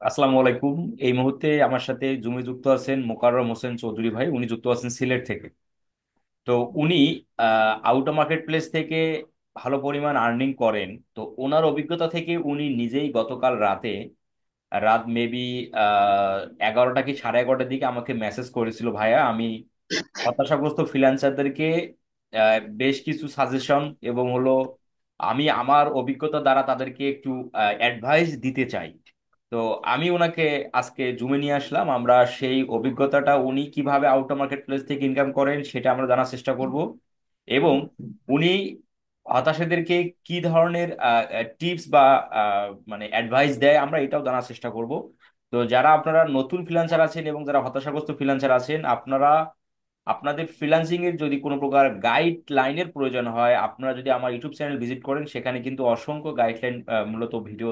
আসসালামু আলাইকুম। এই মুহূর্তে আমার সাথে জুমে যুক্ত আছেন মোকাররম হোসেন চৌধুরী ভাই, উনি যুক্ত আছেন সিলেট থেকে। তো উনি আউটো মার্কেট প্লেস থেকে ভালো পরিমাণ আর্নিং করেন। তো ওনার অভিজ্ঞতা থেকে উনি নিজেই গতকাল রাতে, রাত মেবি 11টা কি 11:30টার দিকে আমাকে মেসেজ করেছিল, ভাইয়া আমি হতাশাগ্রস্ত ফ্রিল্যান্সারদেরকে বেশ কিছু সাজেশন এবং হলো আমি আমার অভিজ্ঞতা দ্বারা তাদেরকে একটু অ্যাডভাইস দিতে চাই। তো আমি ওনাকে আজকে জুমে নিয়ে আসলাম, আমরা সেই অভিজ্ঞতাটা উনি কিভাবে আউট মার্কেট প্লেস থেকে ইনকাম করেন সেটা আমরা জানার চেষ্টা করব। এবং উনি হতাশাদেরকে কি ধরনের টিপস বা মানে অ্যাডভাইস দেয় আমরা এটাও জানার চেষ্টা করব। তো যারা আপনারা নতুন ফ্রিল্যান্সার আছেন এবং যারা হতাশাগ্রস্ত ফ্রিল্যান্সার আছেন, আপনারা আপনাদের ফ্রিল্যান্সিং এর যদি কোনো প্রকার গাইডলাইনের প্রয়োজন হয়, আপনারা যদি আমার ইউটিউব চ্যানেল ভিজিট করেন, সেখানে কিন্তু অসংখ্য গাইডলাইন মূলত ভিডিও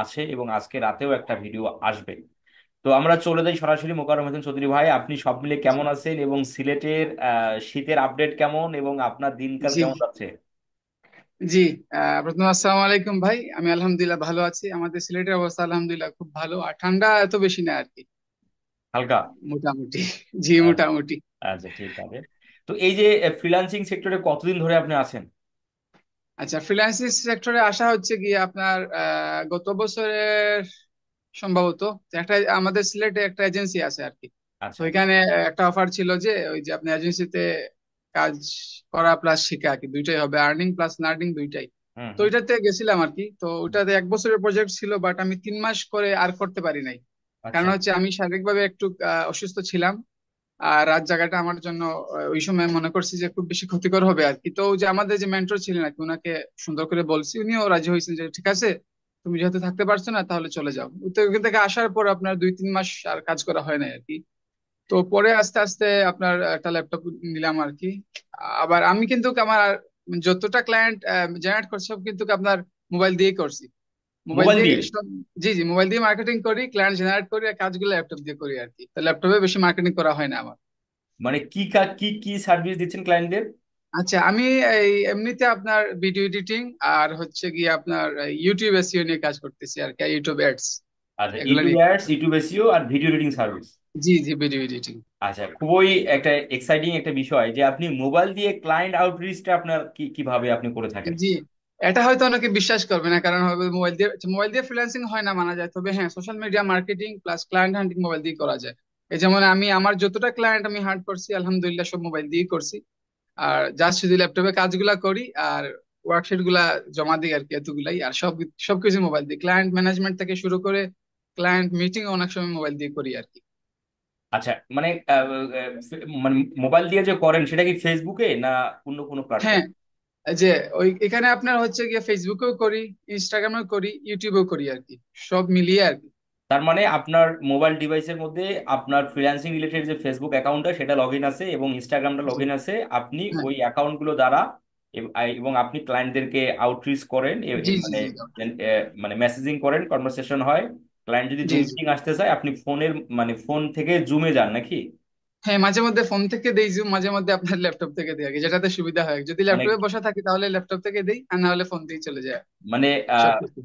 আছে এবং আজকে রাতেও একটা ভিডিও আসবে। তো আমরা চলে যাই সরাসরি। মোকাররম হোসেন চৌধুরী ভাই, আপনি সব মিলে কেমন আছেন এবং সিলেটের শীতের আপডেট কেমন এবং আপনার দিনকাল জি কেমন যাচ্ছে? জি। প্রথমে আসসালামু আলাইকুম ভাই, আমি আলহামদুলিল্লাহ ভালো আছি। আমাদের সিলেটের অবস্থা আলহামদুলিল্লাহ খুব ভালো, আর ঠান্ডা এত বেশি না আর কি, হালকা। মোটামুটি। জি, আচ্ছা। মোটামুটি। আচ্ছা, ঠিক আছে। তো এই যে ফ্রিল্যান্সিং সেক্টরে কতদিন ধরে আপনি আছেন? আচ্ছা, ফ্রিল্যান্সিং সেক্টরে আসা হচ্ছে গিয়ে আপনার গত বছরের সম্ভবত। একটা আমাদের সিলেটে একটা এজেন্সি আছে আর কি। তো আচ্ছা। ওইখানে একটা অফার ছিল যে ওই যে আপনি এজেন্সিতে কাজ করা প্লাস শেখা আর কি, দুইটাই হবে, আর্নিং প্লাস লার্নিং দুইটাই। হুম, তো হুম। ওইটাতে গেছিলাম আর কি। তো ওটাতে 1 বছরের প্রজেক্ট ছিল, বাট আমি 3 মাস করে আর করতে পারি নাই। আচ্ছা। কারণ হচ্ছে আমি শারীরিকভাবে একটু অসুস্থ ছিলাম। আর রাত জায়গাটা আমার জন্য ওই সময় মনে করছি যে খুব বেশি ক্ষতিকর হবে আর কি। তো ওই যে আমাদের যে মেন্টর ছিলেন আর কি, ওনাকে সুন্দর করে বলছি, উনিও রাজি হয়েছেন যে ঠিক আছে, তুমি যেহেতু থাকতে পারছো না তাহলে চলে যাও। তো ওখান থেকে আসার পর আপনার 2-3 মাস আর কাজ করা হয় না আর কি। তো পরে আস্তে আস্তে আপনার একটা ল্যাপটপ নিলাম আর কি। আবার আমি কিন্তু আমার যতটা ক্লায়েন্ট জেনারেট করছি সব কিন্তু আপনার মোবাইল দিয়েই করছি। মোবাইল মোবাইল দিয়ে দিয়ে? সব। জি জি, মোবাইল দিয়ে মার্কেটিং করি, ক্লায়েন্ট জেনারেট করি, আর কাজগুলো ল্যাপটপ দিয়ে করি আর কি। তো ল্যাপটপে বেশি মার্কেটিং করা হয় না আমার। মানে কি কি সার্ভিস দিচ্ছেন ক্লায়েন্টদের? আচ্ছা, আমি এই এমনিতে আপনার ভিডিও এডিটিং আর হচ্ছে গিয়ে আপনার ইউটিউব এসইও নিয়ে কাজ করতেছি আর কি, ইউটিউব অ্যাডস আচ্ছা, এগুলো ইউটিউব নিয়ে। অ্যাডস, ইউটিউব এসইও আর ভিডিও এডিটিং সার্ভিস। জি জি, ভিডিও এডিটিং। আচ্ছা, খুবই একটা এক্সাইটিং একটা বিষয় যে আপনি মোবাইল দিয়ে ক্লায়েন্ট আউটরিচটা আপনার কিভাবে আপনি করে থাকেন। জি, এটা হয়তো অনেকে বিশ্বাস করবে না, কারণ হবে মোবাইল দিয়ে ফ্রিল্যান্সিং হয় না মানা যায়, তবে হ্যাঁ social media marketing plus client হান্টিং মোবাইল দিয়ে করা যায়। এই যেমন আমি আমার যতটা ক্লায়েন্ট আমি হান্ট করছি আলহামদুলিল্লাহ সব মোবাইল দিয়ে করছি। আর জাস্ট শুধু ল্যাপটপে কাজগুলা করি আর ওয়ার্কশিট গুলা জমা দিই আর কি, এতগুলাই। আর সবকিছু মোবাইল দিয়ে, ক্লায়েন্ট ম্যানেজমেন্ট থেকে শুরু করে ক্লায়েন্ট মিটিং অনেক সময় মোবাইল দিয়ে করি আর কি। আচ্ছা, মানে মানে মোবাইল দিয়ে যে করেন সেটা কি ফেসবুকে না অন্য কোনো হ্যাঁ, প্ল্যাটফর্ম? এই যে ওই এখানে আপনার হচ্ছে গিয়ে ফেসবুকেও করি, ইনস্টাগ্রামেও করি, ইউটিউবেও করি আর কি, সব মিলিয়ে আর কি। তার মানে আপনার মোবাইল ডিভাইসের মধ্যে আপনার ফ্রিল্যান্সিং রিলেটেড যে ফেসবুক অ্যাকাউন্টটা সেটা লগ ইন আছে এবং ইনস্টাগ্রামটা লগ জি ইন আছে, আপনি হ্যাঁ। ওই অ্যাকাউন্টগুলো দ্বারা এবং আপনি ক্লায়েন্টদেরকে আউটরিচ করেন, জি জি মানে জি মানে মেসেজিং করেন, কনভারসেশন হয়। ক্লায়েন্ট যদি জি জুম জি। মিটিং আসতে চায়, আপনি ফোনের মানে ফোন থেকে জুমে যান নাকি? হ্যাঁ, মাঝে মধ্যে ফোন থেকে দেই জুম, মাঝে মধ্যে আপনার ল্যাপটপ থেকে দেই আর কি, যেটাতে সুবিধা হয়। যদি মানে ল্যাপটপে বসা থাকি তাহলে ল্যাপটপ থেকে দেই, আর না হলে ফোন দিয়ে চলে যায় মানে সবকিছু।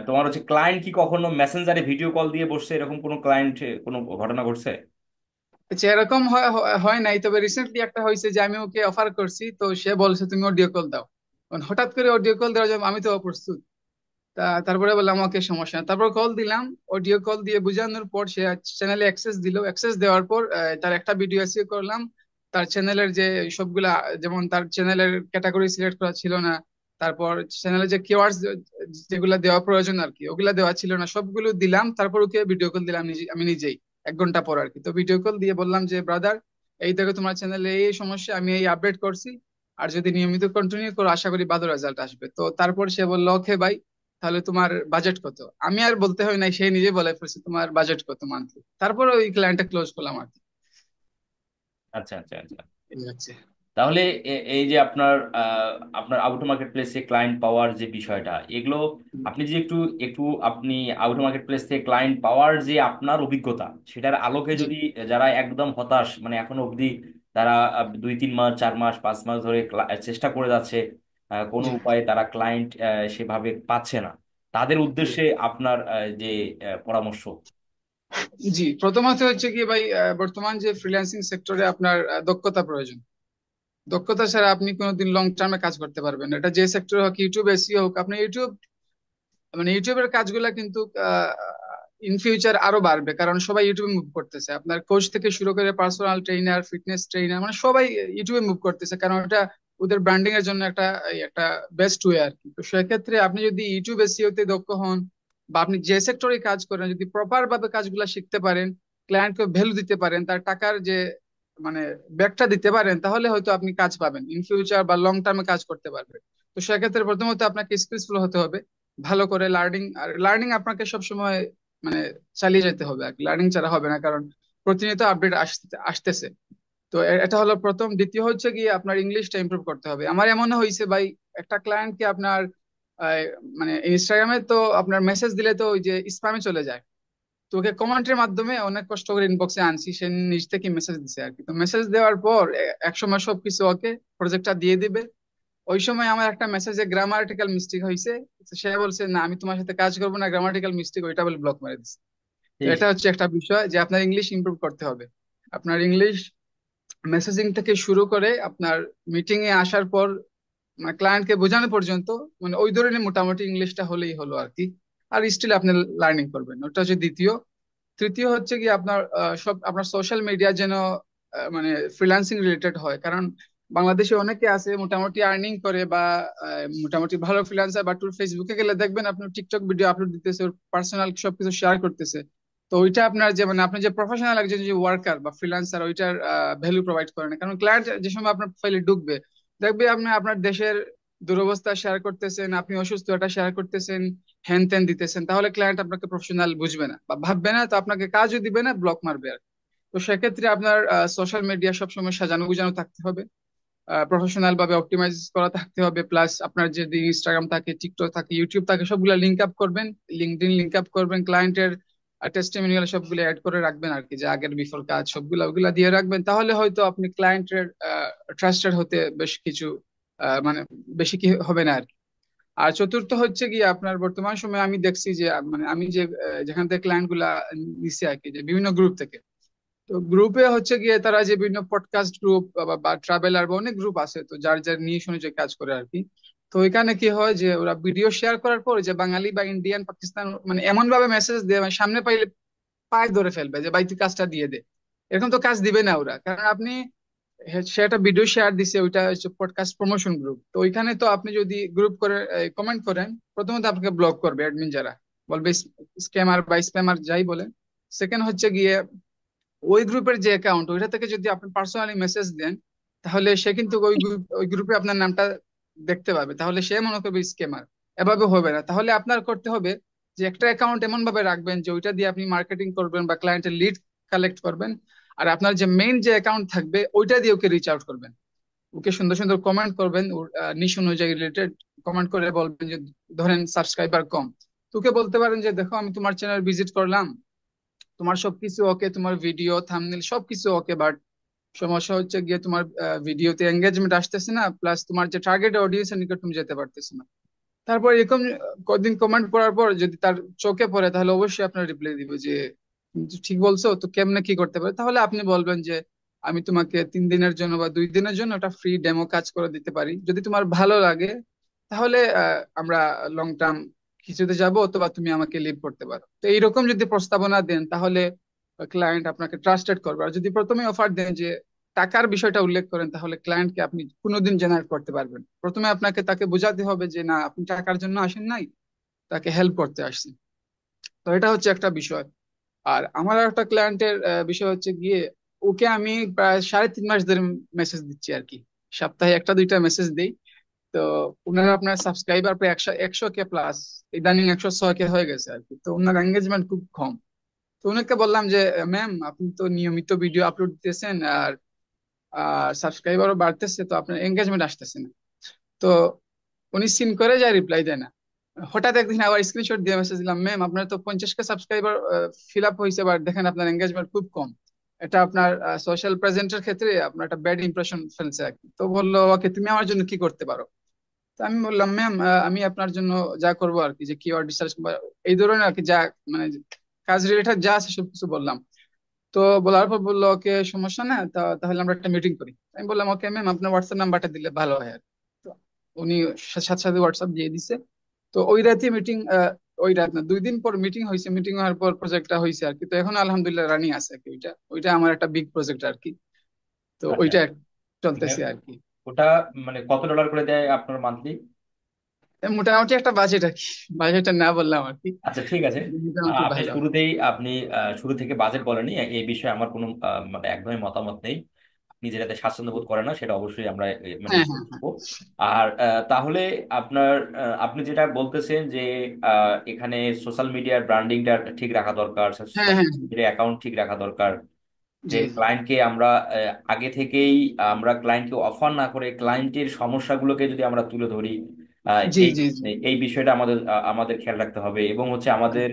তোমার হচ্ছে ক্লায়েন্ট কি কখনো মেসেঞ্জারে ভিডিও কল দিয়ে বসছে, এরকম কোনো ক্লায়েন্ট কোনো ঘটনা ঘটছে? আচ্ছা, এরকম হয় হয় নাই, তবে রিসেন্টলি একটা হয়েছে যে আমি ওকে অফার করছি, তো সে বলছে তুমি অডিও কল দাও। কারণ হঠাৎ করে অডিও কল দেওয়ার জন্য আমি তো অপ্রস্তুত। তারপরে বললাম ওকে সমস্যা না, তারপর কল দিলাম। অডিও কল দিয়ে বোঝানোর পর সে চ্যানেলে অ্যাক্সেস দিল, অ্যাক্সেস দেওয়ার পর তার একটা ভিডিও এসিও করলাম। তার চ্যানেলের যে সবগুলা, যেমন তার চ্যানেলের ক্যাটাগরি সিলেক্ট করা ছিল না, তারপর চ্যানেলে যে কিওয়ার্ডস যেগুলা দেওয়া প্রয়োজন আর কি ওগুলা দেওয়া ছিল না, সবগুলো দিলাম। তারপর ওকে ভিডিও কল দিলাম আমি নিজেই, 1 ঘন্টা পর আর কি। তো ভিডিও কল দিয়ে বললাম যে ব্রাদার, এই দেখো তোমার চ্যানেলে এই সমস্যা, আমি এই আপডেট করছি, আর যদি নিয়মিত কন্টিনিউ করো আশা করি ভালো রেজাল্ট আসবে। তো তারপর সে বললো ওকে ভাই, তাহলে তোমার বাজেট কত। আমি আর বলতে হয় নাই, সে নিজে বলে ফেলছে তোমার বাজেট কত মান্থলি। তারপর ওই ক্লায়েন্টটা ক্লোজ করলাম আর কি। আচ্ছা, আচ্ছা, আচ্ছা। এই হচ্ছে। তাহলে এই যে আপনার আপনার আউট মার্কেট প্লেসে ক্লায়েন্ট পাওয়ার যে বিষয়টা, এগুলো আপনি যে একটু একটু আপনি আউট মার্কেট প্লেস থেকে ক্লায়েন্ট পাওয়ার যে আপনার অভিজ্ঞতা সেটার আলোকে জি যদি, যারা একদম হতাশ মানে এখনো অবধি তারা 2-3 মাস 4 মাস 5 মাস ধরে চেষ্টা করে যাচ্ছে, কোনো জি উপায়ে তারা ক্লায়েন্ট সেভাবে পাচ্ছে না, তাদের জি। উদ্দেশ্যে আপনার যে পরামর্শ। জি, প্রথমত হচ্ছে কি ভাই, বর্তমান যে ফ্রিল্যান্সিং সেক্টরে আপনার দক্ষতা প্রয়োজন। দক্ষতা ছাড়া আপনি কোনোদিন লং টার্মে কাজ করতে পারবেন না। এটা যে সেক্টর হোক, ইউটিউব এসইও হোক, আপনি ইউটিউব মানে ইউটিউবের কাজগুলা কিন্তু ইন ফিউচার আরো বাড়বে, কারণ সবাই ইউটিউবে মুভ করতেছে। আপনার কোচ থেকে শুরু করে পার্সোনাল ট্রেনার, ফিটনেস ট্রেনার, মানে সবাই ইউটিউবে মুভ করতেছে, কারণ এটা ওদের ব্র্যান্ডিং এর জন্য একটা বেস্ট ওয়ে আর কি। তো সেক্ষেত্রে আপনি যদি ইউটিউব এসইও তে দক্ষ হন, বা আপনি যে সেক্টরে কাজ করেন যদি প্রপার ভাবে কাজগুলা শিখতে পারেন, ক্লায়েন্টকে ভ্যালু দিতে পারেন, তার টাকার যে মানে ব্যাকটা দিতে পারেন, তাহলে হয়তো আপনি কাজ পাবেন ইন ফিউচার বা লং টার্মে কাজ করতে পারবেন। তো সেক্ষেত্রে প্রথমত আপনাকে স্কিলসফুল হতে হবে, ভালো করে লার্নিং। আর লার্নিং আপনাকে সবসময় মানে চালিয়ে যেতে হবে আর কি, লার্নিং ছাড়া হবে না, কারণ প্রতিনিয়ত আপডেট আসতেছে। তো এটা হলো প্রথম। দ্বিতীয় হচ্ছে কি আপনার ইংলিশটা ইমপ্রুভ করতে হবে। আমার এমন হয়েছে ভাই, একটা ক্লায়েন্টকে আপনার আহ, মানে ইনস্টাগ্রামে তো আপনার মেসেজ দিলে তো ওই যে স্প্যামে চলে যায়। তো ওকে কমেন্টের মাধ্যমে অনেক কষ্ট করে ইনবক্সে আনছি, সে নিজ থেকে মেসেজ দিছে আর কি। তো মেসেজ দেওয়ার পর এক সময় সবকিছু ওকে, প্রজেক্টটা দিয়ে দিবে। ওই সময় আমার একটা মেসেজে গ্রামাটিক্যাল মিস্টেক হয়েছে। তো সে বলছে না আমি তোমার সাথে কাজ করবো না, গ্রামাটিক্যাল মিস্টেক, ওইটা বলে ব্লক মেরে দিচ্ছে। তো এটা হচ্ছে একটা বিষয় যে আপনার ইংলিশ ইমপ্রুভ করতে হবে। আপনার ইংলিশ মেসেজিং থেকে শুরু করে আপনার মিটিং এ আসার পর মানে ক্লায়েন্টকে বোঝানো পর্যন্ত, মানে ওই ধরনের মোটামুটি ইংলিশটা হলেই হলো আর কি। আর স্টিল আপনি লার্নিং করবেন, ওটা হচ্ছে দ্বিতীয়। তৃতীয় হচ্ছে কি আপনার সব আপনার সোশ্যাল মিডিয়া যেন মানে ফ্রিল্যান্সিং রিলেটেড হয়, কারণ বাংলাদেশে অনেকে আছে মোটামুটি আর্নিং করে বা মোটামুটি ভালো ফ্রিল্যান্সার, বাট ফেসবুকে গেলে দেখবেন আপনি টিকটক ভিডিও আপলোড দিতেছে, ওর পার্সোনাল সবকিছু শেয়ার করতেছে। তো ওইটা আপনার যে মানে আপনি যে প্রফেশনাল একজন যে ওয়ার্কার বা ফ্রিল্যান্সার, ওইটার ভ্যালু প্রোভাইড করে না। কারণ ক্লায়েন্ট যে সময় আপনার প্রোফাইলে ঢুকবে, দেখবে আপনি আপনার দেশের দুরবস্থা শেয়ার করতেছেন, আপনি অসুস্থ এটা শেয়ার করতেছেন, হ্যান ত্যান দিতেছেন, তাহলে ক্লায়েন্ট আপনাকে প্রফেশনাল বুঝবে না বা ভাববে না, তো আপনাকে কাজও দিবে না, ব্লক মারবে আর কি। তো সেক্ষেত্রে আপনার সোশ্যাল মিডিয়া সবসময় সাজানো গুজানো থাকতে হবে, প্রফেশনাল ভাবে অপটিমাইজ করা থাকতে হবে। প্লাস আপনার যদি ইনস্টাগ্রাম থাকে, টিকটক থাকে, ইউটিউব থাকে, সবগুলা লিঙ্ক আপ করবেন, লিঙ্কডইন লিঙ্ক আপ করবেন, ক্লায়েন্টের টেস্টিমোনিয়াল সবগুলো অ্যাড করে রাখবেন আর কি, যে আগের বিফোর কাজ সবগুলা ওগুলা দিয়ে রাখবেন, তাহলে হয়তো আপনি ক্লায়েন্টের ট্রাস্টেড হতে বেশ কিছু মানে বেশি কি হবে না আর কি। আর চতুর্থ হচ্ছে কি আপনার বর্তমান সময়ে আমি দেখছি যে মানে আমি যে যেখান থেকে ক্লায়েন্ট গুলা নিচ্ছে আর কি, যে বিভিন্ন গ্রুপ থেকে। তো গ্রুপে হচ্ছে গিয়ে তারা যে বিভিন্ন পডকাস্ট গ্রুপ বা ট্রাভেলার বা অনেক গ্রুপ আছে, তো যার যার নিয়ে শুনে যে কাজ করে আর কি। তো এখানে কি হয় যে ওরা ভিডিও শেয়ার করার পর যে বাঙালি বা ইন্ডিয়ান পাকিস্তান মানে এমন ভাবে মেসেজ দেয়, মানে সামনে পাইলে পায়ে ধরে ফেলবে যে ভাই তুই কাজটা দিয়ে দে। এরকম তো কাজ দিবে না ওরা, কারণ আপনি সে একটা ভিডিও শেয়ার দিছে, ওইটা হচ্ছে পডকাস্ট প্রমোশন গ্রুপ। তো ওইখানে তো আপনি যদি গ্রুপ করে কমেন্ট করেন, প্রথমত আপনাকে ব্লক করবে অ্যাডমিন যারা, বলবে স্ক্যামার বা স্প্যামার যাই বলে। সেকেন্ড হচ্ছে গিয়ে ওই গ্রুপের যে অ্যাকাউন্ট, ওইটা থেকে যদি আপনি পার্সোনালি মেসেজ দেন, তাহলে সে কিন্তু ওই গ্রুপে আপনার নামটা দেখতে পাবে, তাহলে সে মনে করবে স্ক্যামার। এভাবে হবে না, তাহলে আপনার করতে হবে যে একটা অ্যাকাউন্ট এমন ভাবে রাখবেন যে ওইটা দিয়ে আপনি মার্কেটিং করবেন বা ক্লায়েন্টের লিড কালেক্ট করবেন। আর আপনার যে মেইন যে অ্যাকাউন্ট থাকবে ওইটা দিয়ে ওকে রিচ আউট করবেন, ওকে সুন্দর সুন্দর কমেন্ট করবেন, ওর নিশ অনুযায়ী রিলেটেড কমেন্ট করে বলবেন যে ধরেন সাবস্ক্রাইবার কম, তোকে বলতে পারেন যে দেখো আমি তোমার চ্যানেল ভিজিট করলাম, তোমার সবকিছু ওকে, তোমার ভিডিও থাম্বনেল সবকিছু ওকে, বাট সমস্যা হচ্ছে গিয়ে তোমার ভিডিওতে এঙ্গেজমেন্ট আসতেছে না, প্লাস তোমার যে টার্গেট অডিয়েন্সের নিকট তুমি যেতে পারতেছো না। তারপর এরকম কদিন কমেন্ট পড়ার পর যদি তার চোখে পড়ে, তাহলে অবশ্যই আপনার রিপ্লাই দিবে যে তুমি তো ঠিক বলছো, তো কেমনে কি করতে পারে। তাহলে আপনি বলবেন যে আমি তোমাকে 3 দিনের জন্য বা 2 দিনের জন্য একটা ফ্রি ডেমো কাজ করে দিতে পারি, যদি তোমার ভালো লাগে তাহলে আমরা লং টার্ম কিছুতে যাবো, অথবা তুমি আমাকে লিভ করতে পারো। তো এইরকম যদি প্রস্তাবনা দেন, তাহলে ক্লায়েন্ট আপনাকে ট্রাস্টেড করবে। আর যদি প্রথমে অফার দেন যে টাকার বিষয়টা উল্লেখ করেন, তাহলে ক্লায়েন্টকে আপনি কোনোদিন জেনারেট করতে পারবেন। প্রথমে আপনাকে তাকে বোঝাতে হবে যে না আপনি টাকার জন্য আসেন নাই, তাকে হেল্প করতে আসছেন। তো এটা হচ্ছে একটা বিষয়। আর আমার একটা ক্লায়েন্টের বিষয় হচ্ছে গিয়ে, ওকে আমি প্রায় 3.5 মাস ধরে মেসেজ দিচ্ছি আর কি, সপ্তাহে একটা দুইটা মেসেজ দিই। তো ওনারা আপনার সাবস্ক্রাইবার প্রায় 100 কে প্লাস, ইদানিং 106 কে হয়ে গেছে আর কি। তো ওনার এঙ্গেজমেন্ট খুব কম। তো ওনাকে বললাম যে ম্যাম আপনি তো নিয়মিত ভিডিও আপলোড দিতেছেন, আর সাবস্ক্রাইবারও বাড়তেছে, তো আপনার এঙ্গেজমেন্ট আসতেছে না। তো উনি সিন করে যায়, রিপ্লাই দেয় না। হঠাৎ একদিন আবার স্ক্রিনশট দিয়ে মেসেজ দিলাম, ম্যাম আপনার তো 50 কে সাবস্ক্রাইবার ফিল আপ হয়েছে, বাট দেখেন আপনার এঙ্গেজমেন্ট খুব কম। এটা আপনার সোশ্যাল প্রেজেন্টের ক্ষেত্রে আপনার একটা ব্যাড ইমপ্রেশন ফেলছে আর কি। তো বললো ওকে তুমি আমার জন্য কি করতে পারো। তো আমি বললাম ম্যাম আমি আপনার জন্য যা করবো আর কি, যে কিওয়ার্ড রিসার্চ এই ধরনের আর কি, যা মানে কাজ রিলেটেড যা আছে সবকিছু বললাম। তো বলার পর বললো ওকে সমস্যা না, তাহলে আমরা একটা মিটিং করি। আমি বললাম ওকে ম্যাম, আপনার হোয়াটসঅ্যাপ নাম্বারটা দিলে ভালো হয় আর কি। তো উনি সাথে সাথে হোয়াটসঅ্যাপ দিয়ে দিছে। তো ওই রাতে মিটিং, ওই রাত না, 2 দিন পর মিটিং হয়েছে। মিটিং হওয়ার পর প্রজেক্টটা হয়েছে আর কি। তো এখন আলহামদুলিল্লাহ রানিং আছে আর কি। ওইটা ওইটা আমার একটা বিগ প্রজেক্ট আর কি। তো আচ্ছা, ওইটা মানে চলতেছে আর কি। ওটা মানে কত ডলার করে দেয় আপনার মান্থলি? মোটামুটি একটা বাজেট আর কি। বাজেটটা না বললাম আর কি। আচ্ছা, ঠিক আছে। মোটামুটি আপনি ভালো। শুরুতেই আপনি শুরু থেকে বাজেট বলেনি, এই বিষয়ে আমার কোনো মানে একদমই মতামত নেই। আপনি যেটাতে স্বাচ্ছন্দ্য বোধ করেন না সেটা অবশ্যই আমরা মানে হ্যাঁ, ইগনোর হ্যাঁ, হ্যাঁ, করবো। আর তাহলে আপনি যেটা বলতেছেন যে এখানে সোশ্যাল মিডিয়ার ব্র্যান্ডিংটা ঠিক রাখা দরকার, হ্যাঁ, হ্যাঁ, হ্যাঁ। অ্যাকাউন্ট ঠিক রাখা দরকার। যে জি, জি, ক্লায়েন্টকে আমরা আগে থেকেই আমরা ক্লায়েন্টকে অফার না করে ক্লায়েন্টের সমস্যাগুলোকে যদি আমরা তুলে ধরি, জি, এই জি, জি। এই বিষয়টা আমাদের খেয়াল রাখতে হবে, এবং হচ্ছে আমাদের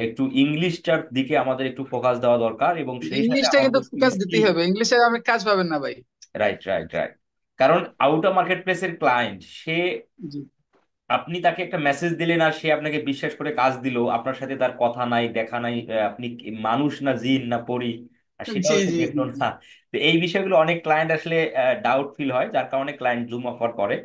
একটু ইংলিশটার দিকে আমাদের একটু ফোকাস দেওয়া দরকার, এবং সেই সাথে ইংলিশটা কিন্তু আমাদের ফোকাস দিতেই স্কিল। হবে, ইংলিশে আপনি কাজ পাবেন না ভাই। Right, right, right. কারণ আউটার মার্কেট প্লেসের ক্লায়েন্ট সে, জি, আপনি তাকে একটা মেসেজ দিলেন আর সে আপনাকে বিশ্বাস করে কাজ দিল, আপনার সাথে তার কথা নাই দেখা নাই, আপনি কি মানুষ না জিন না পরি, আর জি, সেটাও সে জি, জি, দেখলো জি। না। তো এই বিষয়গুলো অনেক ক্লায়েন্ট আসলে ডাউট ফিল হয়, যার কারণে ক্লায়েন্ট জুম অফার করে।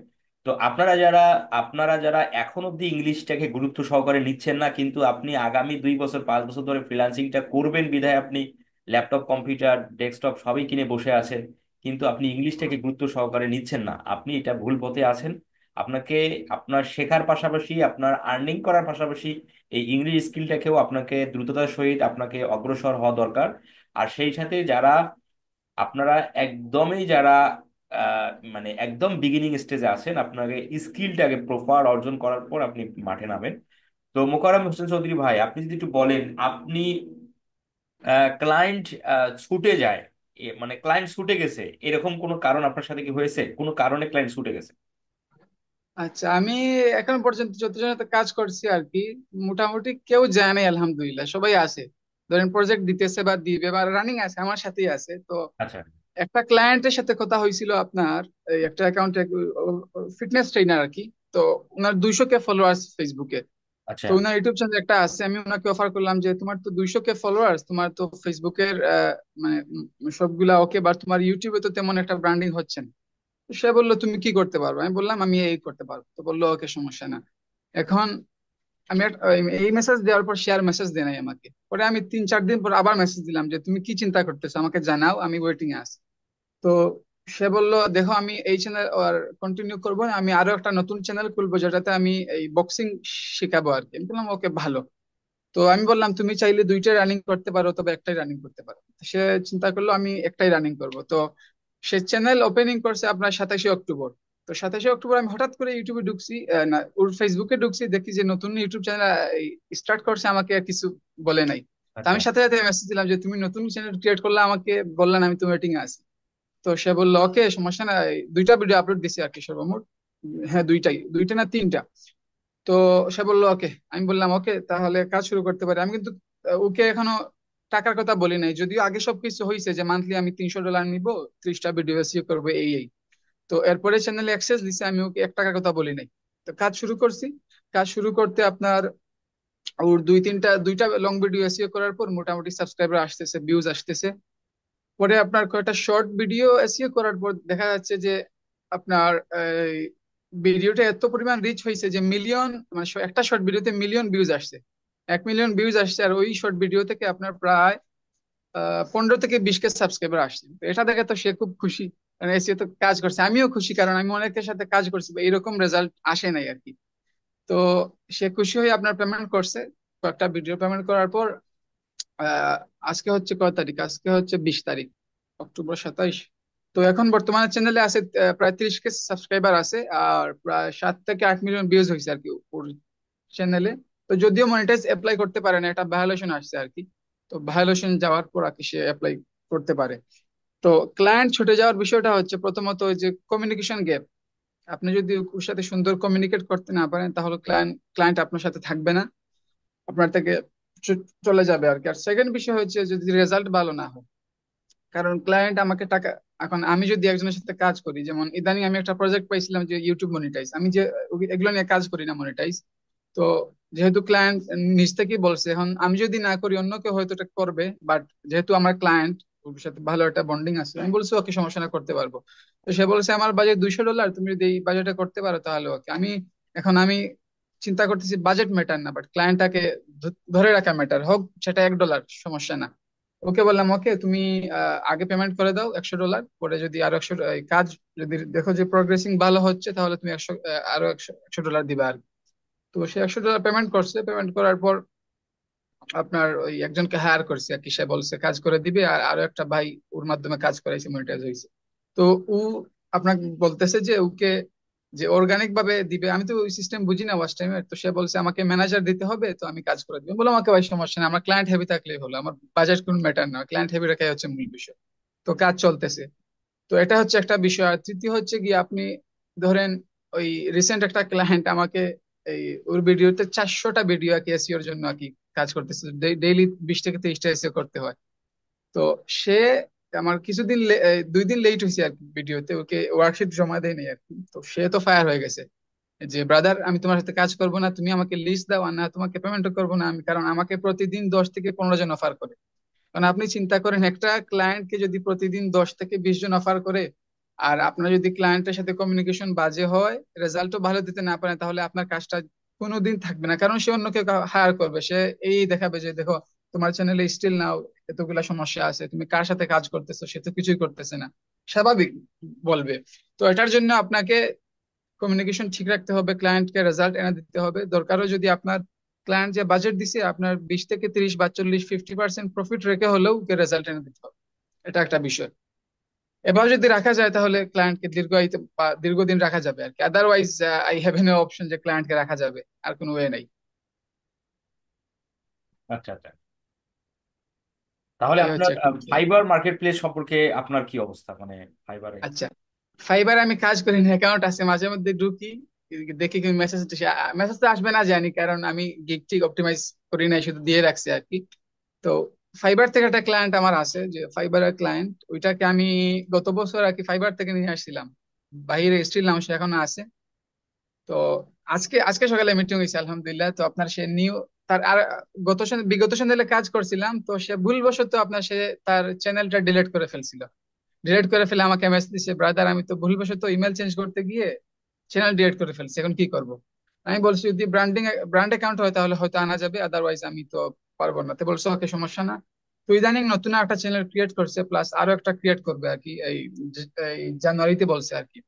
তো আপনারা যারা এখন অব্দি ইংলিশটাকে গুরুত্ব সহকারে নিচ্ছেন না, কিন্তু আপনি আগামী 2 বছর 5 বছর ধরে ফ্রিল্যান্সিংটা করবেন বিধায় আপনি ল্যাপটপ কম্পিউটার ডেস্কটপ সবই কিনে বসে আছেন, কিন্তু আপনি ইংলিশটাকে গুরুত্ব সহকারে নিচ্ছেন না, আপনি এটা ভুল পথে আছেন। আপনাকে আপনার শেখার পাশাপাশি আপনার আর্নিং করার পাশাপাশি এই ইংলিশ স্কিলটাকেও আপনাকে দ্রুততার সহিত আপনাকে অগ্রসর হওয়া দরকার। আর সেই সাথে যারা আপনারা একদমই যারা আহ, মানে একদম বিগিনিং স্টেজে আছেন, আপনাকে স্কিলটাকে প্রপার অর্জন করার পর আপনি মাঠে নামেন। তো মোকাররম হোসেন চৌধুরী ভাই, আপনি যদি একটু বলেন, আপনি ক্লায়েন্ট ছুটে যায়, মানে ক্লায়েন্ট ছুটে গেছে এরকম কোনো কারণ আপনার সাথে কি হয়েছে, কোনো কারণে ক্লায়েন্ট ছুটে গেছে? আচ্ছা, আমি এখন পর্যন্ত যতজনের সাথে কাজ করছি আর কি, মোটামুটি কেউ যায় নাই আলহামদুলিল্লাহ, সবাই আছে। ধরেন প্রজেক্ট দিতেছে বা দিবে বা রানিং আছে, আমার সাথেই আছে। তো আচ্ছা, একটা ক্লায়েন্টের সাথে কথা হয়েছিল আপনার, এই একটা অ্যাকাউন্টে, ফিটনেস ট্রেনার আর কি। তো ওনার 200 কে ফলোয়ার্স ফেসবুকে। আচ্ছা, তো ওনার ইউটিউব চ্যানেল একটা আছে। আমি ওনাকে অফার করলাম যে তোমার তো 200 কে ফলোয়ার্স, তোমার তো ফেসবুকের মানে সবগুলা ওকে, বা তোমার ইউটিউবে তো তেমন একটা ব্র্যান্ডিং হচ্ছে না। তো সে বললো তুমি কি করতে পারবে। আমি বললাম আমি এই করতে পারবো। তো বললো ওকে সমস্যা না। এখন আমি এই মেসেজ দেওয়ার পর সে আর মেসেজ দেয় নাই আমাকে। পরে আমি 3-4 দিন পর আবার মেসেজ দিলাম যে তুমি কি চিন্তা করতেছো, আমাকে জানাও, আমি ওয়েটিং এ আছি। তো সে বলল দেখো, আমি এই চ্যানেল আর কন্টিনিউ করবো না, আমি আরো একটা নতুন চ্যানেল খুলবো যেটাতে আমি এই বক্সিং শেখাবো আর কি। আমি বললাম ওকে ভালো। তো আমি বললাম তুমি চাইলে দুইটাই রানিং করতে পারো, তবে একটাই রানিং করতে পারো। তো সে চিন্তা করলো আমি একটাই রানিং করব। তো সে চ্যানেল ওপেনিং করছে আপনার 27শে অক্টোবর। তো 27শে অক্টোবর আমি হঠাৎ করে ইউটিউবে ঢুকছি, না ওর ফেসবুকে ঢুকছি, দেখি যে নতুন ইউটিউব চ্যানেল স্টার্ট করছে, আমাকে আর কিছু বলে নাই। তো আচ্ছা, আমি সাথে সাথে মেসেজ দিলাম যে তুমি নতুন চ্যানেল ক্রিয়েট করলে, আমাকে বললা না, আমি তো ওয়েটিং এ আছি। তো সে বললো ওকে সমস্যা না, দুইটা ভিডিও আপলোড দিছি আর কি সর্বমোট। হ্যাঁ, দুইটাই, দুইটা না তিনটা। তো সে বললো ওকে। আমি বললাম ওকে, তাহলে কাজ শুরু করতে পারি। আমি কিন্তু ওকে এখনো টাকার কথা বলি নাই, যদিও আগে সবকিছু হয়েছে যে মান্থলি আমি $300 নিব, 30টা ভিডিও এসিও করবো, এই এই। তো এরপরে চ্যানেলে অ্যাক্সেস দিছে, আমি ওকে 1 টাকার কথা বলি নাই। তো কাজ শুরু করছি। কাজ শুরু করতে আপনার ওর দুইটা লং ভিডিও এসিও করার পর মোটামুটি সাবস্ক্রাইবার আসতেছে, ভিউজ আসতেছে। পরে আপনার কয়েকটা শর্ট ভিডিও এসইও করার পর দেখা যাচ্ছে যে আপনার ভিডিওটা এত পরিমাণ রিচ হয়েছে যে মিলিয়ন, মানে একটা শর্ট ভিডিওতে মিলিয়ন ভিউজ আসছে। 1 মিলিয়ন ভিউজ আসছে, আর ওই শর্ট ভিডিও থেকে আপনার প্রায় 15 থেকে 20 কে সাবস্ক্রাইবার আসছে। তো এটা দেখে তো সে খুব খুশি, মানে এসিও তো কাজ করছে, আমিও খুশি, কারণ আমি অনেকের সাথে কাজ করছি বা এরকম রেজাল্ট আসে নাই আর কি। তো সে খুশি হয়ে আপনার পেমেন্ট করছে। কয়েকটা ভিডিও পেমেন্ট করার পর আহ আজকে হচ্ছে কয় তারিখ, আজকে হচ্ছে 20 তারিখ, অক্টোবর 27। তো এখন বর্তমানে চ্যানেলে আছে প্রায় 30 কে সাবস্ক্রাইবার আছে, আর প্রায় 7 থেকে 8 মিলিয়ন ভিউজ হয়েছে আর কি ওর চ্যানেলে। তো যদিও মনিটাইজ অ্যাপ্লাই করতে পারে না, এটা ভায়োলেশন আসছে আর কি। তো ভায়োলেশন যাওয়ার পর আর কি সে অ্যাপ্লাই করতে পারে। তো ক্লায়েন্ট ছুটে যাওয়ার বিষয়টা হচ্ছে প্রথমত ওই যে কমিউনিকেশন গ্যাপ। আপনি যদি ওর সাথে সুন্দর কমিউনিকেট করতে না পারেন, তাহলে ক্লায়েন্ট ক্লায়েন্ট আপনার সাথে থাকবে না, আপনার থেকে চলে যাবে আর কি। আর সেকেন্ড বিষয় হচ্ছে যদি রেজাল্ট ভালো না হয়, কারণ ক্লায়েন্ট আমাকে টাকা, এখন আমি যদি একজনের সাথে কাজ করি, যেমন ইদানিং আমি একটা প্রজেক্ট পাইছিলাম যে ইউটিউব মনিটাইজ, আমি যে এগুলো নিয়ে কাজ করি না মনিটাইজ। তো যেহেতু ক্লায়েন্ট নিজ থেকেই বলছে, এখন আমি যদি না করি অন্য কেউ হয়তো এটা করবে, বাট যেহেতু আমার ক্লায়েন্ট, ওর সাথে ভালো একটা বন্ডিং আছে, আমি বলছি ওকে সমস্যা না, করতে পারবো। তো সে বলছে আমার বাজেট $200, তুমি যদি এই বাজেটে করতে পারো তাহলে ওকে। আমি চিন্তা করতেছি বাজেট ম্যাটার না, বাট ক্লায়েন্টটাকে ধরে রাখা ম্যাটার, হোক সেটা $1, সমস্যা না। ওকে বললাম ওকে তুমি আগে পেমেন্ট করে দাও $100, পরে যদি আরো 100 কাজ যদি দেখো যে প্রোগ্রেসিং ভালো হচ্ছে তাহলে তুমি 100 আরো একশো ডলার দিবা আর কি। তো সে $100 পেমেন্ট করছে, পেমেন্ট করার পর আপনার ওই একজনকে হায়ার করছে আর কি, সে বলছে কাজ করে দিবে, আর আরো একটা ভাই ওর মাধ্যমে কাজ করাইছে, মনিটাইজ হয়েছে। তো ও আপনাকে বলতেছে যে ওকে যে অর্গানিক ভাবে দিবে, আমি তো ওই সিস্টেম বুঝি না ওয়াচ টাইমের। তো সে বলছে আমাকে ম্যানেজার দিতে হবে, তো আমি কাজ করে দিব। বললাম আমাকে ভাই সমস্যা নেই, আমার ক্লায়েন্ট হেভি থাকলেই হলো, আমার বাজেট কোনো ম্যাটার না, ক্লায়েন্ট হেভি রাখাই হচ্ছে মূল বিষয়। তো কাজ চলতেছে। তো এটা হচ্ছে একটা বিষয়। আর তৃতীয় হচ্ছে গিয়ে আপনি ধরেন ওই রিসেন্ট একটা ক্লায়েন্ট আমাকে এই ওর ভিডিওতে 400টা ভিডিও আর কি এসইওর জন্য আর কি কাজ করতেছে, ডেইলি 20 থেকে 30টা এসইও করতে হয়। তো সে আমার কিছুদিন 2 দিন লেট হয়েছে আর কি ভিডিওতে, ওকে ওয়ার্কশিট জমা দেয়নি আর কি। তো সে তো ফায়ার হয়ে গেছে যে ব্রাদার আমি তোমার সাথে কাজ করবো না, তুমি আমাকে লিস্ট দাও, আর না তোমাকে পেমেন্টও করবো না আমি, কারণ আমাকে প্রতিদিন 10 থেকে 15 জন অফার করে। কারণ আপনি চিন্তা করেন একটা ক্লায়েন্টকে যদি প্রতিদিন 10 থেকে 20 জন অফার করে, আর আপনার যদি ক্লায়েন্টের সাথে কমিউনিকেশন বাজে হয়, রেজাল্টও ভালো দিতে না পারে, তাহলে আপনার কাজটা কোনোদিন থাকবে না, কারণ সে অন্য কেউ হায়ার করবে। সে এই দেখাবে যে দেখো তোমার চ্যানেলে স্টিল নাও এতগুলা সমস্যা আছে, তুমি কার সাথে কাজ করতেছো, সে তো কিছুই করতেছে না, স্বাভাবিক বলবে। তো এটার জন্য আপনাকে কমিউনিকেশন ঠিক রাখতে হবে, ক্লায়েন্টকে রেজাল্ট এনে দিতে হবে। দরকারও যদি আপনার ক্লায়েন্ট যে বাজেট দিছে আপনার 20 থেকে 30 বা 40 50% প্রফিট রেখে হলেও রেজাল্ট এনে দিতে হবে। এটা একটা বিষয়। এবার যদি রাখা যায় তাহলে ক্লায়েন্টকে দীর্ঘায়িত বা দীর্ঘদিন রাখা যাবে আর কি। Otherwise I have no option যে ক্লায়েন্টকে রাখা যাবে, আর কোনো ওয়ে নাই। আচ্ছা আচ্ছা। তাহলে এই আপনার হচ্ছে একটা বিষয়। ফাইবার মার্কেট প্লেস সম্পর্কে আপনার কি অবস্থা, মানে ফাইবারে? আচ্ছা, ফাইবারে আমি কাজ করি না, অ্যাকাউন্ট আছে, মাঝে মধ্যে ঢুকি, দেখি কি মেসেজ, মেসেজ তো আসবে না জানি, কারণ আমি গিগ টিক অপটিমাইজ করি নাই, শুধু দিয়ে রাখছি আর কি। তো ফাইবার থেকে একটা ক্লায়েন্ট আমার আছে, যে ফাইবারের ক্লায়েন্ট, ওইটাকে আমি গত বছর আর কি ফাইবার থেকে নিয়ে আসছিলাম, বাইরে স্টিল নাম সে এখনো আছে। তো আজকে আজকে সকালে মিটিং হয়েছে আলহামদুলিল্লাহ। তো আপনার সে নিউ তার আর বিগত সন্ধ্যায় কাজ করছিলাম, তো সে ভুলবশত আপনার সে তার চ্যানেলটা ডিলিট করে ফেলছিল। ডিলিট করে ফেলে আমাকে মেসেজ দিছে, ব্রাদার আমি তো ভুলবশত ইমেল চেঞ্জ করতে গিয়ে চ্যানেল ডিলিট করে ফেলছি, এখন কি করব? আমি বলছি যদি ব্র্যান্ড অ্যাকাউন্ট হয় তাহলে হয়তো আনা যাবে, আদারওয়াইজ আমি তো পারবো না। তো বলছো ওকে সমস্যা না। তো ইদানিং নতুন একটা চ্যানেল ক্রিয়েট করছে, প্লাস আরো একটা ক্রিয়েট করবে আর কি এই জানুয়ারিতে বলছে আর কি।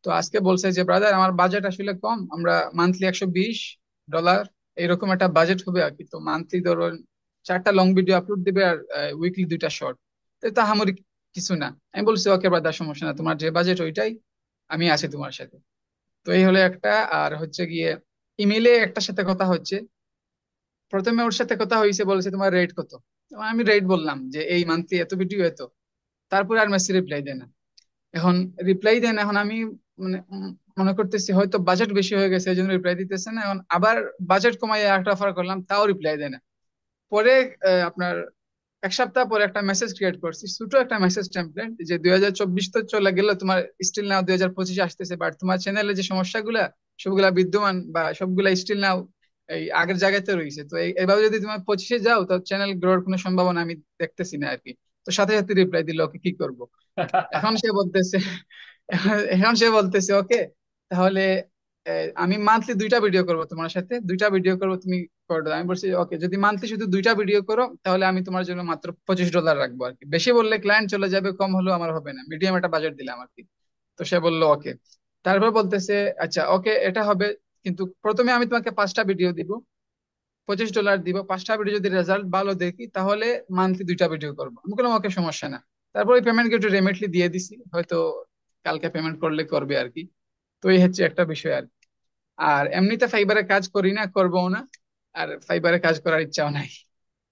তো আজকে বলছে যে ব্রাদার আমার বাজেট আসলে কম, আমরা মান্থলি $120 এরকম একটা বাজেট হবে আর কি। তো মান্থলি ধরুন 4টা লং ভিডিও আপলোড দিবে, আর উইকলি 2টা শর্ট। তো এটা আহামরি কিছু না। আমি বলছি ওকে ব্রাদার সমস্যা না, তোমার যে বাজেট ওইটাই, আমি আছি তোমার সাথে। তো এই হলো একটা। আর হচ্ছে গিয়ে ইমেলে একটা সাথে কথা হচ্ছে, প্রথমে ওর সাথে কথা হয়েছে, বলেছে তোমার রেট কত। তো আমি রেট বললাম যে এই মান্থলি এত ভিডিও এত। তারপরে আর মেসেজ রিপ্লাই দেয় না। এখন রিপ্লাই দেন, এখন আমি মানে মনে করতেছি হয়তো বাজেট বেশি হয়ে গেছে এই জন্য রিপ্লাই দিতেছে না। এখন আবার বাজেট কমাই একটা অফার করলাম, তাও রিপ্লাই দেয় না। পরে আপনার 1 সপ্তাহ পরে একটা মেসেজ ক্রিয়েট করছি, ছোট একটা মেসেজ টেমপ্লেট, যে 2024 তো চলে গেল, তোমার স্টিল নাও 2025 আসতেছে, বাট তোমার চ্যানেলে যে সমস্যাগুলা সবগুলা বিদ্যমান, বা সবগুলা স্টিল নাও এই আগের জায়গাতে রয়েছে। তো এভাবে যদি তোমার 25-এ যাও তো চ্যানেল গ্রোর কোনো সম্ভাবনা আমি দেখতেছি না আর কি। তো সাথে সাথে রিপ্লাই দিল ওকে কি করব। এখন সে বলতেছে এখন সে বলতেছে ওকে তাহলে আমি মান্থলি 2টা ভিডিও করব তোমার সাথে, 2টা ভিডিও করব, তুমি করে দাও। আমি বলছি ওকে যদি মান্থলি শুধু 2টা ভিডিও করো তাহলে আমি তোমার জন্য মাত্র $25 রাখবো আর কি। বেশি বললে ক্লায়েন্ট চলে যাবে, কম হলেও আমার হবে না, মিডিয়াম একটা বাজেট দিলাম আর কি। তো সে বললো ওকে। তারপর বলতেছে আচ্ছা ওকে এটা হবে, কিন্তু প্রথমে আমি তোমাকে 5টা ভিডিও দিব, $25 দিব, 5টা ভিডিও যদি রেজাল্ট ভালো দেখি তাহলে মান্থলি 2টা ভিডিও করবো। আমি বললাম ওকে সমস্যা না। তারপর ওই পেমেন্ট একটু রেমিটলি দিয়ে দিছি, হয়তো কালকে পেমেন্ট করলে করবে আর কি। তো এই হচ্ছে একটা বিষয় আর কি। আর এমনিতে ফাইবারে কাজ করি না, করবো না, আর ফাইবারে কাজ করার ইচ্ছাও নাই।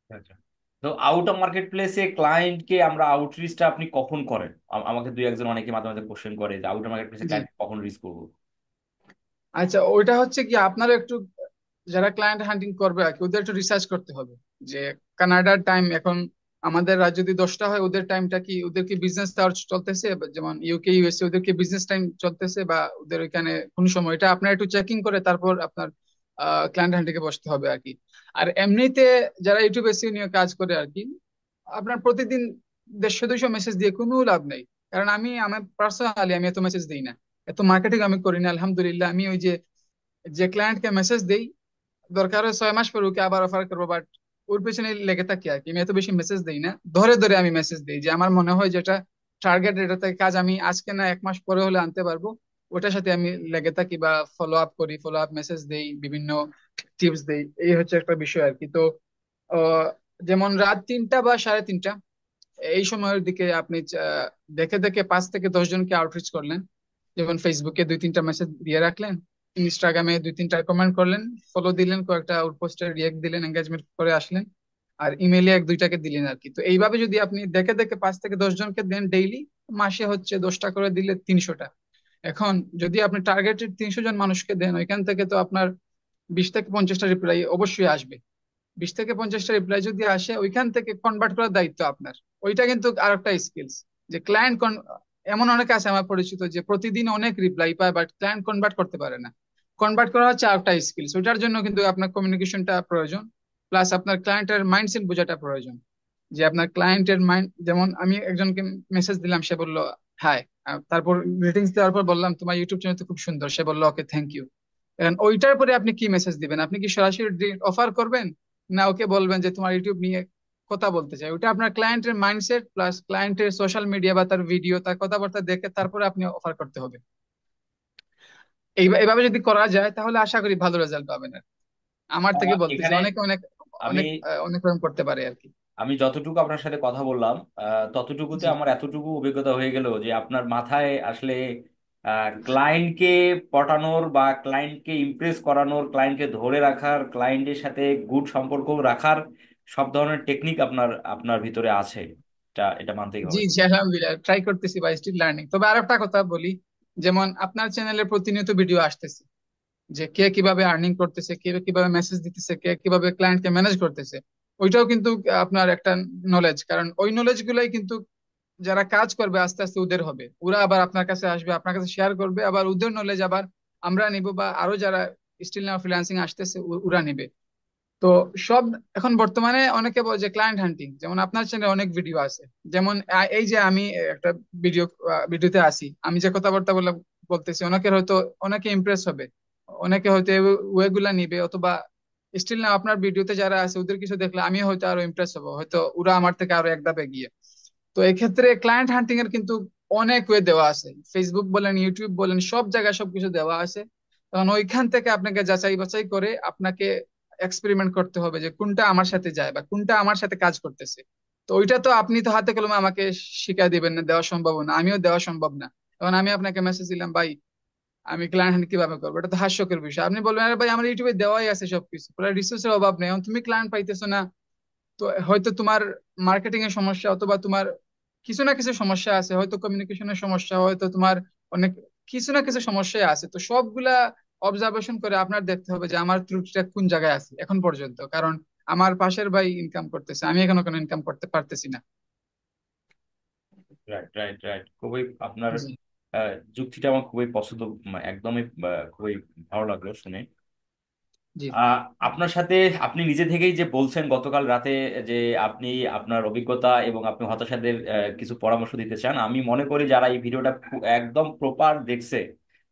আচ্ছা। তো আউট অফ মার্কেট প্লেসে ক্লায়েন্টকে আমরা আউটরিচটা আপনি কখন করেন? আমাকে দুই একজন অনেকে মাঝে মাঝে কোশ্চেন করে যে আউট অফ মার্কেট প্লেসে জি। ক্লায়েন্ট কখন রিচ করবো। আচ্ছা, ওইটা হচ্ছে কি আপনারা একটু যারা ক্লায়েন্ট হান্টিং করবে আর কি ওদের একটু রিসার্চ করতে হবে যে কানাডার টাইম এখন আমাদের রাত যদি 10টা হয়, ওদের টাইমটা কি, ওদের কি বিজনেস আওয়ার চলতেছে, যেমন ইউকে ইউএসএ ওদের কি বিজনেস টাইম চলতেছে, বা ওদের ওইখানে কোন সময়, এটা আপনার একটু চেকিং করে তারপর আপনার ক্লায়েন্ট হান্টিং এ বসতে হবে আর কি। আর এমনিতে যারা ইউটিউব এসইও নিয়ে কাজ করে আর কি, আপনার প্রতিদিন 150-200 মেসেজ দিয়ে কোনো লাভ নেই। কারণ আমার পার্সোনালি আমি এত মেসেজ দিই না, এত মার্কেটিং আমি করি না আলহামদুলিল্লাহ। আমি ওই যে যে ক্লায়েন্টকে মেসেজ দেই, দরকার হয় 6 মাস পর ওকে আবার অফার করবো, বাট ওর পেছনে লেগে থাকি আর কি। আমি এত বেশি মেসেজ দিই না, ধরে ধরে আমি মেসেজ দিই যে আমার মনে হয় যেটা টার্গেট, এটা থেকে কাজ আমি আজকে না 1 মাস পরে হলে আনতে পারবো, ওটার সাথে আমি লেগে থাকি বা ফলো আপ করি, ফলো আপ মেসেজ দেই, বিভিন্ন টিপস দেই। এই হচ্ছে একটা বিষয় আর কি। তো আহ, যেমন রাত 3টা বা 3:30 এই সময়ের দিকে আপনি দেখে দেখে 5 থেকে 10 জনকে আউটরিচ করলেন। যেমন ফেসবুকে 2-3টা মেসেজ দিয়ে রাখলেন, ইনস্টাগ্রামে 2-3টা কমেন্ট করলেন, ফলো দিলেন, কয়েকটা পোস্টে রিয়েক্ট দিলেন, এঙ্গেজমেন্ট করে আসলেন, আর ইমেইলে 1-2টাকে দিলেন আর কি। তো এইভাবে যদি আপনি দেখে দেখে 5 থেকে 10 জনকে দেন ডেইলি, মাসে হচ্ছে 10টা করে দিলে 300টা। এখন যদি আপনি টার্গেটেড 300 জন মানুষকে দেন, ওইখান থেকে তো আপনার 20 থেকে 50টা রিপ্লাই অবশ্যই আসবে। 20 থেকে 50টা রিপ্লাই যদি আসে, ওইখান থেকে কনভার্ট করার দায়িত্ব আপনার। ওইটা কিন্তু আর একটা স্কিলস, যে ক্লায়েন্ট, এমন অনেকে আছে আমার পরিচিত যে প্রতিদিন অনেক রিপ্লাই পায়, বাট ক্লায়েন্ট কনভার্ট করতে পারে না। কনভার্ট করা হচ্ছে আর একটা স্কিলস, ওইটার জন্য কিন্তু আপনার কমিউনিকেশনটা প্রয়োজন, প্লাস আপনার ক্লায়েন্টের মাইন্ডসেট বোঝাটা প্রয়োজন। যে আপনার ক্লায়েন্টের মাইন্ড, যেমন আমি একজনকে মেসেজ দিলাম, সে বলল হাই, তারপর গ্রিটিংস দেওয়ার পর বললাম তোমার ইউটিউব চ্যানেল তো খুব সুন্দর, সে বললো ওকে থ্যাংক ইউ। এখন ওইটার পরে আপনি কি মেসেজ দিবেন? আপনি কি সরাসরি অফার করবেন, না ওকে বলবেন যে তোমার ইউটিউব নিয়ে কথা বলতে চাই? ওটা আপনার ক্লায়েন্টের মাইন্ডসেট প্লাস ক্লায়েন্টের সোশ্যাল মিডিয়া বা তার ভিডিও, তার কথাবার্তা দেখে তারপরে আপনি অফার করতে হবে। এইভাবে যদি করা যায় তাহলে আশা করি ভালো রেজাল্ট পাবেন আর কি। আমার থেকে বলতেছি, এখানে অনেকে অনেক আমি অনেক অনেক রকম করতে পারে আর কি। আমি যতটুকু আপনার সাথে কথা বললাম, ততটুকুতে জি আমার এতটুকু অভিজ্ঞতা হয়ে গেল যে আপনার মাথায় আসলে ক্লায়েন্টকে পটানোর বা ক্লায়েন্টকে ইমপ্রেস করানোর, ক্লায়েন্টকে ধরে রাখার, ক্লায়েন্টের সাথে গুড সম্পর্ক রাখার সব ধরনের টেকনিক আপনার আপনার ভিতরে আছে। এটা এটা মানতেই জি হবে। জি আলহামদুলিল্লাহ ট্রাই করতেছি বা স্টিল লার্নিং। তবে আর একটা কথা বলি, যেমন আপনার চ্যানেলে প্রতিনিয়ত ভিডিও আসতেছে, যে কে কিভাবে আর্নিং করতেছে, কে কিভাবে মেসেজ দিতেছে, কে কিভাবে ক্লায়েন্টকে ম্যানেজ করতেছে, ওইটাও কিন্তু আপনার একটা নলেজ। কারণ ওই নলেজ গুলাই কিন্তু যারা কাজ করবে আস্তে আস্তে ওদের হবে, ওরা আবার আপনার কাছে আসবে, আপনার কাছে শেয়ার করবে, আবার ওদের নলেজ আবার আমরা নিব, বা আরো যারা স্টিল নাও ফ্রিল্যান্সিং আসতেছে ওরা নিবে। তো সব, এখন বর্তমানে অনেকে বলে যে ক্লায়েন্ট হান্টিং, যেমন আপনার চ্যানেলে অনেক ভিডিও আছে, যেমন এই যে আমি একটা ভিডিওতে আসি, আমি যে কথাবার্তা বলতেছি, অনেকের হয়তো, অনেকে ইমপ্রেস হবে, অনেকে হয়তো ওয়েগুলা নিবে, অথবা স্টিল না আপনার ভিডিওতে যারা আছে ওদের কিছু দেখলে আমি হয়তো আরো ইমপ্রেস হবো, হয়তো ওরা আমার থেকে আরো এক ধাপ এগিয়ে। তো এক্ষেত্রে ক্লায়েন্ট হান্টিং এর কিন্তু অনেক ওয়ে দেওয়া আছে, ফেসবুক বলেন, ইউটিউব বলেন, সব জায়গায় সবকিছু দেওয়া আছে। তখন ওইখান থেকে আপনাকে যাচাই বাছাই করে আপনাকে এক্সপেরিমেন্ট করতে হবে যে কোনটা আমার সাথে যায় বা কোনটা আমার সাথে কাজ করতেছে। তো ওইটা তো আপনি তো হাতে কলমে আমাকে শিখাই দিবেন না, দেওয়া সম্ভব না, আমিও দেওয়া সম্ভব না। তখন আমি আপনাকে মেসেজ দিলাম ভাই, আমি ক্লায়েন্ট হ্যান্ড কিভাবে করবো, এটা তো হাস্যকর বিষয়। আপনি বলবেন আরে ভাই আমার ইউটিউবে দেওয়াই আছে সবকিছু, পুরো রিসোর্সের অভাব নেই, এখন তুমি ক্লায়েন্ট পাইতেছো না। তো হয়তো তোমার মার্কেটিং এর সমস্যা, অথবা তোমার কিছু না কিছু সমস্যা আছে, হয়তো কমিউনিকেশনের সমস্যা, হয়তো তোমার অনেক কিছু না কিছু সমস্যা আছে। তো সবগুলা অবজারভেশন করে আপনার দেখতে হবে যে আমার ত্রুটিটা কোন জায়গায় আছে এখন পর্যন্ত। কারণ আমার পাশের ভাই ইনকাম করতেছে, আমি এখনো কোনো ইনকাম করতে পারতেছি না। Right, right, right. খুবই আপনার জি যুক্তিটা আমার খুবই পছন্দ, একদমই খুবই ভালো লাগলো শুনে। জি আহ, আপনার সাথে আপনি নিজে থেকেই যে বলছেন গতকাল রাতে যে আপনি আপনার অভিজ্ঞতা এবং আপনি হতাশাদের কিছু পরামর্শ দিতে চান, আমি মনে করি যারা এই ভিডিওটা একদম প্রপার দেখছে,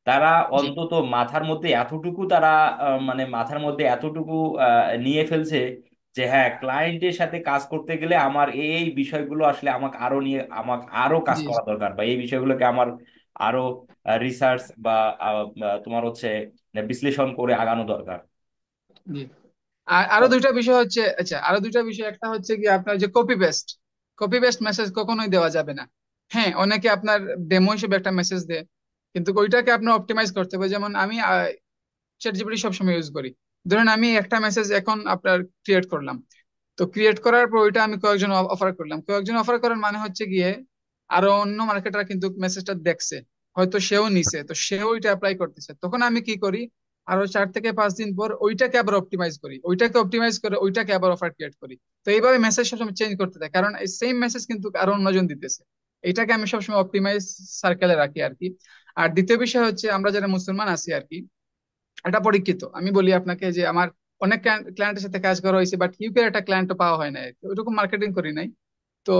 তারা জি অন্তত মাথার মধ্যে এতটুকু তারা মানে মাথার মধ্যে এতটুকু নিয়ে ফেলছে যে হ্যাঁ, ক্লায়েন্টের সাথে কাজ করতে গেলে আমার এই এই বিষয়গুলো আসলে আমাকে আরো কাজ জি করা দরকার, বা এই বিষয়গুলোকে আমার আরো রিসার্চ বা তোমার হচ্ছে বিশ্লেষণ করে আগানো দরকার। জি। আর আরো দুইটা বিষয় হচ্ছে, আচ্ছা আরো দুইটা বিষয়, একটা হচ্ছে কি আপনার যে কপি পেস্ট মেসেজ কখনোই দেওয়া যাবে না। হ্যাঁ, অনেকে আপনার ডেমো হিসেবে একটা মেসেজ দেয়, কিন্তু ওইটাকে আপনার অপটিমাইজ করতে হবে। যেমন আমি চ্যাট জিপিটি সবসময় ইউজ করি। ধরেন আমি একটা মেসেজ এখন আপনার ক্রিয়েট করলাম, তো ক্রিয়েট করার পর ওইটা আমি কয়েকজন অফার করলাম, কয়েকজন অফার করার মানে হচ্ছে গিয়ে আরো অন্য মার্কেটার কিন্তু মেসেজটা দেখছে, হয়তো সেও নিছে, তো সেও ওইটা অ্যাপ্লাই করতেছে। তখন আমি কি করি, আরো 4 থেকে 5 দিন পর ওইটাকে আবার অপটিমাইজ করি, ওইটাকে অপটিমাইজ করে ওইটাকে আবার অফার ক্রিয়েট করি। তো এইভাবে মেসেজ সবসময় চেঞ্জ করতে থাকে, কারণ এই সেম মেসেজ কিন্তু আরো অন্যজন দিতেছে। এটাকে আমি সবসময় অপটিমাইজ সার্কেলে রাখি আর কি। আর দ্বিতীয় বিষয় হচ্ছে আমরা যারা মুসলমান আছি আর কি, এটা পরীক্ষিত। আমি বলি আপনাকে যে আমার অনেক ক্লায়েন্টের সাথে কাজ করা হয়েছে, বাট ইউকে একটা ক্লায়েন্টও পাওয়া হয় না, ওইরকম মার্কেটিং করি নাই। তো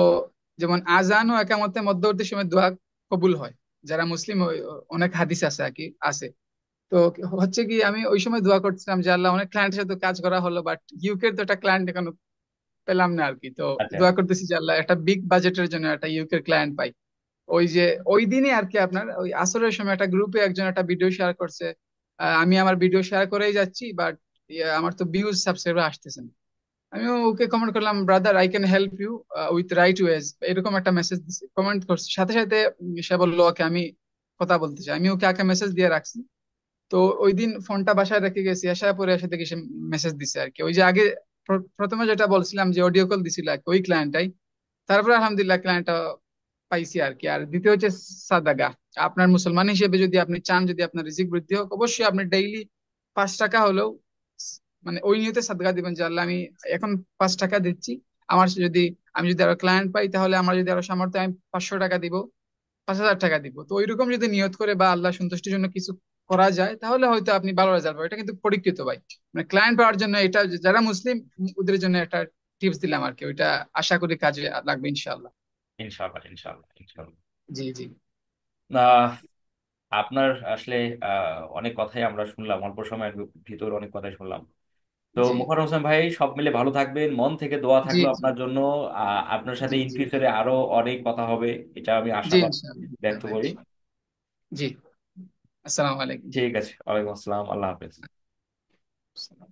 যেমন আজান ও একামতের মধ্যবর্তী সময় দোয়া কবুল হয়, যারা মুসলিম অনেক হাদিস আছে আর কি আছে। তো হচ্ছে কি আমি ওই সময় দোয়া করছিলাম যে আল্লাহ, অনেক ক্লায়েন্টের সাথে কাজ করা হলো, বাট ইউকে তো একটা ক্লায়েন্ট এখনো পেলাম না আর কি। তো আচ্ছা। দোয়া করতেছি যে আল্লাহ একটা বিগ বাজেটের জন্য একটা ইউকে ক্লায়েন্ট পাই। ওই যে ওই দিনই আর কি আপনার ওই আসরের সময় একটা গ্রুপে একজন একটা ভিডিও শেয়ার করছে। আমি আমার ভিডিও শেয়ার করেই যাচ্ছি, বাট আমার তো ভিউজ সাবস্ক্রাইবার আসতেছে না। আমি ওকে কমেন্ট করলাম, brother I can help you with right ways, এরকম একটা মেসেজ দিছি, কমেন্ট করছি সাথে সাথে। সে বললো ওকে আমি কথা বলতে চাই, আমি ওকে আগে মেসেজ দিয়ে রাখছি। তো ওই দিন ফোনটা বাসায় রেখে গেছি, আসার পরে এসে দেখি সে মেসেজ দিছে আর কি। ওই যে আগে প্রথমে যেটা বলছিলাম যে অডিও কল দিছিল আর কি, ওই ক্লায়েন্টটাই। তারপরে আলহামদুলিল্লাহ ক্লায়েন্টটা পাইছি আর কি। আর দ্বিতীয় হচ্ছে সাদাগা। আপনার মুসলমান হিসেবে যদি আপনি চান যদি আপনার রিজিক বৃদ্ধি হোক, অবশ্যই আপনি ডেইলি 5 টাকা হলেও মানে ওই নিয়তে সাদগা দিবেন যে আল্লাহ আমি এখন 5 টাকা দিচ্ছি, আমার যদি আমি যদি আরো ক্লায়েন্ট পাই তাহলে আমার যদি আরো সামর্থ্য হয়, আমি 500 টাকা দিব, 5,000 টাকা দিব। তো ওইরকম যদি নিয়ত করে বা আল্লাহ সন্তুষ্টির জন্য কিছু করা যায় তাহলে হয়তো আপনি ভালো রেজাল্ট পাবেন। এটা কিন্তু পরীক্ষিত ভাই। মানে ক্লায়েন্ট পাওয়ার জন্য এটা যারা মুসলিম ওদের জন্য একটা টিপস দিলাম আর কি, ওইটা আশা করি কাজে লাগবে ইনশাআল্লাহ। ইনশাল্লাহ, ইনশাল্লাহ, ইনশাল্লাহ। জি জি। আহ, আপনার আসলে অনেক কথাই আমরা শুনলাম, অল্প সময়ের ভিতর অনেক কথাই শুনলাম। তো জি মোকাররম হোসেন ভাই, সব মিলে ভালো থাকবেন, মন থেকে দোয়া জি থাকলো জি আপনার জন্য। আপনার সাথে জি ইন জি ফিউচারে আরো অনেক কথা হবে, এটা আমি জি আশাবাদ ইনশাআল্লাহ ব্যক্ত ইনশাআল্লাহ করি। ইনশাআল্লাহ। জি। আসসালামু আলাইকুম। ঠিক আছে, ওয়ালাইকুম আসসালাম, আল্লাহ হাফেজ। আসসালাম।